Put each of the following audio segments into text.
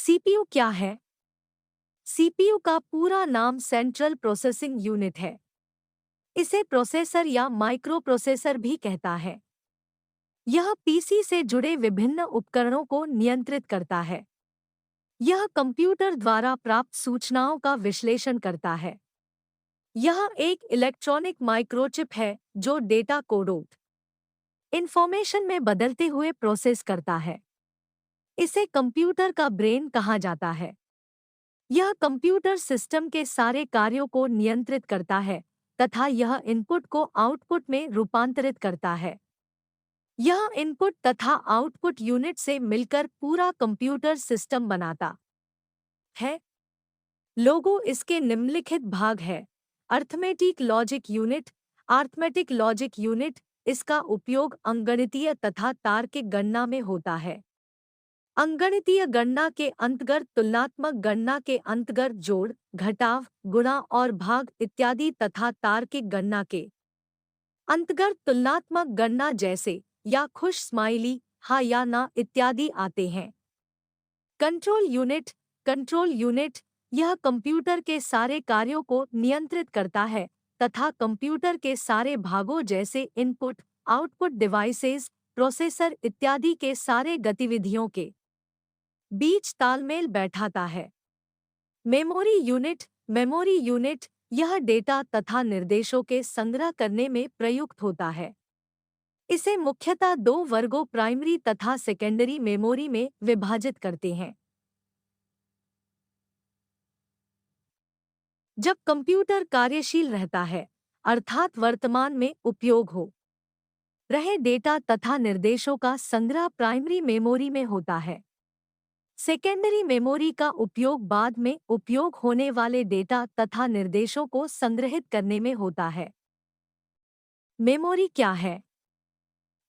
CPU क्या है? CPU का पूरा नाम सेंट्रल प्रोसेसिंग यूनिट है। इसे प्रोसेसर या माइक्रो प्रोसेसर भी कहता है। यह पीसी से जुड़े विभिन्न उपकरणों को नियंत्रित करता है। यह कंप्यूटर द्वारा प्राप्त सूचनाओं का विश्लेषण करता है। यह एक इलेक्ट्रॉनिक माइक्रोचिप है जो डेटा कोड इंफॉर्मेशन में बदलते हुए प्रोसेस करता है। इसे कंप्यूटर का ब्रेन कहा जाता है। यह कंप्यूटर सिस्टम के सारे कार्यों को नियंत्रित करता है तथा यह इनपुट को आउटपुट में रूपांतरित करता है। यह इनपुट तथा आउटपुट यूनिट से मिलकर पूरा कंप्यूटर सिस्टम बनाता है। लोगो इसके निम्नलिखित भाग है। Arithmetic logic unit. Arithmetic logic unit, इसका उपयोग अंकगणितीय तथा तार्किक गणना में होता है। अंकगणितीय गणना के अंतर्गत तुलनात्मक गणना के अंतर्गत जोड़, घटाव, गुणा और भाग इत्यादि तथा तार्किक गणना के अंतर्गत तुलनात्मक गणना जैसे या खुश स्माइली, हाँ या ना इत्यादि आते हैं। Control unit. कंट्रोल यूनिट यह कंप्यूटर के सारे कार्यों को नियंत्रित करता है तथा कंप्यूटर के सारे भागों जैसे इनपुट, आउटपुट डिवाइसेस, प्रोसेसर इत्यादि के सारे गतिविधियों के बीच तालमेल बैठाता है। Memory unit. मेमोरी यूनिट यह डेटा तथा निर्देशों के संग्रह करने में प्रयुक्त होता है। इसे मुख्यतः दो वर्गों प्राइमरी तथा सेकेंडरी मेमोरी में विभाजित करते हैं। जब कंप्यूटर कार्यशील रहता है, अर्थात वर्तमान में उपयोग हो रहे डेटा तथा निर्देशों का संग्रह प्राइमरी मेमोरी में होता है। सेकेंडरी मेमोरी का उपयोग बाद में उपयोग होने वाले डेटा तथा निर्देशों को संग्रहित करने में होता है। मेमोरी क्या है?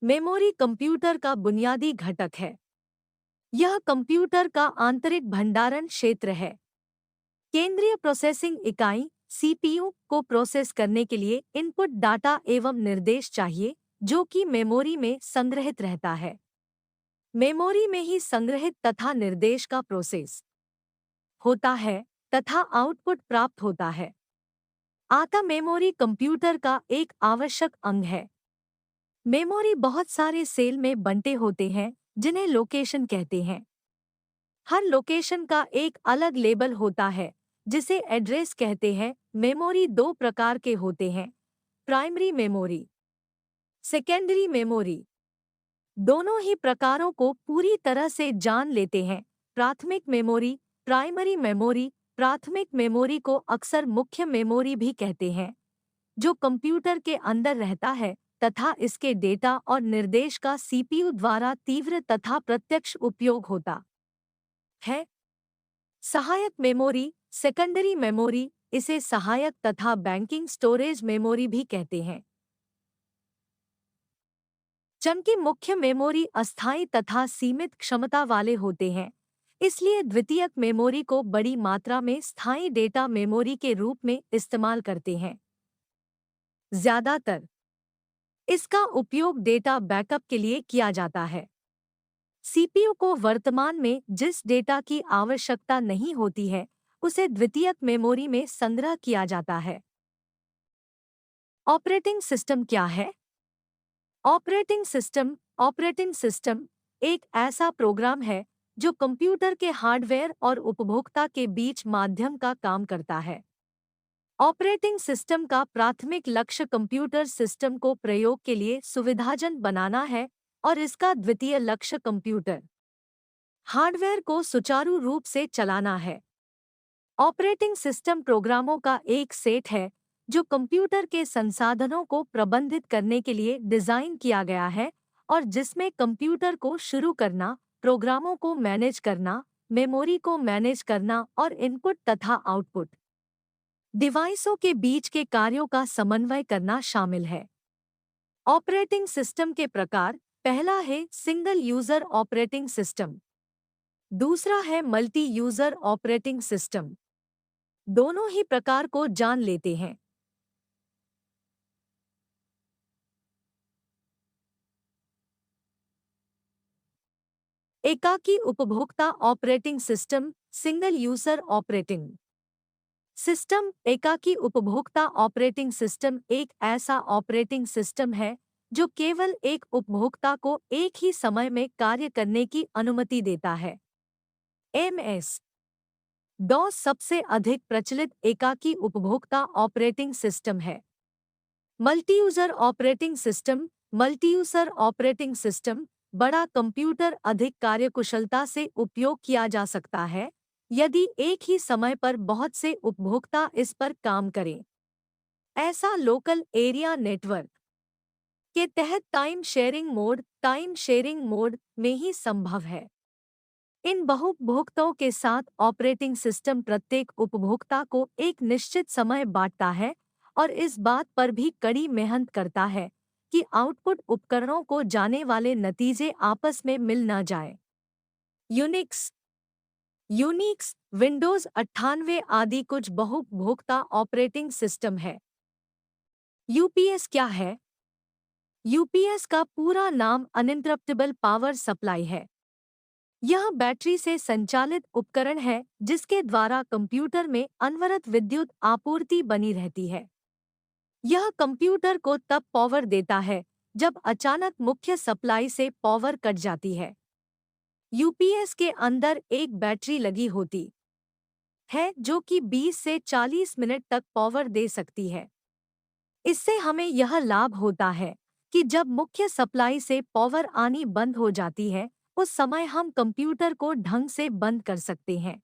मेमोरी कंप्यूटर का बुनियादी घटक है। यह कंप्यूटर का आंतरिक भंडारण क्षेत्र है। केंद्रीय प्रोसेसिंग इकाई सीपीयू को प्रोसेस करने के लिए इनपुट डाटा एवं निर्देश चाहिए जो कि मेमोरी में संग्रहित रहता है। मेमोरी में ही संग्रहित तथा निर्देश का प्रोसेस होता है तथा आउटपुट प्राप्त होता है। आता मेमोरी कंप्यूटर का एक आवश्यक अंग है। मेमोरी बहुत सारे सेल में बंटे होते हैं जिन्हें लोकेशन कहते हैं। हर लोकेशन का एक अलग लेबल होता है जिसे एड्रेस कहते हैं। मेमोरी दो प्रकार के होते हैं, प्राइमरी मेमोरी, सेकेंडरी मेमोरी। दोनों ही प्रकारों को पूरी तरह से जान लेते हैं। प्राथमिक मेमोरी, प्राइमरी मेमोरी। प्राथमिक मेमोरी को अक्सर मुख्य मेमोरी भी कहते हैं, जो कंप्यूटर के अंदर रहता है तथा इसके डेटा और निर्देश का सीपीयू द्वारा तीव्र तथा प्रत्यक्ष उपयोग होता है। सहायक मेमोरी, सेकेंडरी मेमोरी, इसे सहायक तथा बैंकिंग स्टोरेज मेमोरी भी कहते हैं। जबकि मुख्य मेमोरी अस्थायी तथा सीमित क्षमता वाले होते हैं, इसलिए द्वितीयक मेमोरी को बड़ी मात्रा में स्थायी डेटा मेमोरी के रूप में इस्तेमाल करते हैं। ज्यादातर इसका उपयोग डेटा बैकअप के लिए किया जाता है। सीपीयू को वर्तमान में जिस डेटा की आवश्यकता नहीं होती है, उसे द्वितीयक मेमोरी में संग्रह किया जाता है। ऑपरेटिंग सिस्टम क्या है? ऑपरेटिंग सिस्टम एक ऐसा प्रोग्राम है जो कंप्यूटर के हार्डवेयर और उपभोक्ता के बीच माध्यम का काम करता है। ऑपरेटिंग सिस्टम का प्राथमिक लक्ष्य कंप्यूटर सिस्टम को प्रयोग के लिए सुविधाजनक बनाना है और इसका द्वितीय लक्ष्य कंप्यूटर हार्डवेयर को सुचारू रूप से चलाना है। ऑपरेटिंग सिस्टम प्रोग्रामों का एक सेट है जो कंप्यूटर के संसाधनों को प्रबंधित करने के लिए डिजाइन किया गया है और जिसमें कंप्यूटर को शुरू करना, प्रोग्रामों को मैनेज करना, मेमोरी को मैनेज करना और इनपुट तथा आउटपुट डिवाइसों के बीच के कार्यों का समन्वय करना शामिल है। ऑपरेटिंग सिस्टम के प्रकार, पहला है सिंगल यूजर ऑपरेटिंग सिस्टम, दूसरा है मल्टी यूजर ऑपरेटिंग सिस्टम। दोनों ही प्रकार को जान लेते हैं। एकाकी उपभोक्ता operating system, single user operating system. एकाकी उपभोक्ता ऑपरेटिंग सिस्टम एक ऐसा ऑपरेटिंग सिस्टम है जो केवल एक उपभोक्ता को एक ही समय में कार्य करने की अनुमति देता है। MS डॉस सबसे अधिक प्रचलित एकाकी उपभोक्ता ऑपरेटिंग सिस्टम है। मल्टीयूजर ऑपरेटिंग सिस्टम। मल्टीयूजर ऑपरेटिंग सिस्टम बड़ा कंप्यूटर अधिक कार्यकुशलता से उपयोग किया जा सकता है यदि एक ही समय पर बहुत से उपभोक्ता इस पर काम करें। ऐसा लोकल एरिया नेटवर्क के तहत टाइम शेयरिंग मोड में ही संभव है। इन बहुउपभोक्ताओं के साथ ऑपरेटिंग सिस्टम प्रत्येक उपभोक्ता को एक निश्चित समय बांटता है और इस बात पर भी कड़ी मेहनत करता है कि आउटपुट उपकरणों को जाने वाले नतीजे आपस में मिल न जाए। यूनिक्स यूनिक्स, विंडोज 98 आदि कुछ बहुउपभोक्ता ऑपरेटिंग सिस्टम है। यूपीएस क्या है? यूपीएस का पूरा नाम अनइंटरप्टेबल पावर सप्लाई है। यह बैटरी से संचालित उपकरण है जिसके द्वारा कंप्यूटर में अनवरत विद्युत आपूर्ति बनी रहती है। यह कंप्यूटर को तब पावर देता है जब अचानक मुख्य सप्लाई से पावर कट जाती है। यूपीएस के अंदर एक बैटरी लगी होती है जो कि 20 से 40 मिनट तक पावर दे सकती है। इससे हमें यह लाभ होता है कि जब मुख्य सप्लाई से पावर आनी बंद हो जाती है उस समय हम कंप्यूटर को ढंग से बंद कर सकते हैं।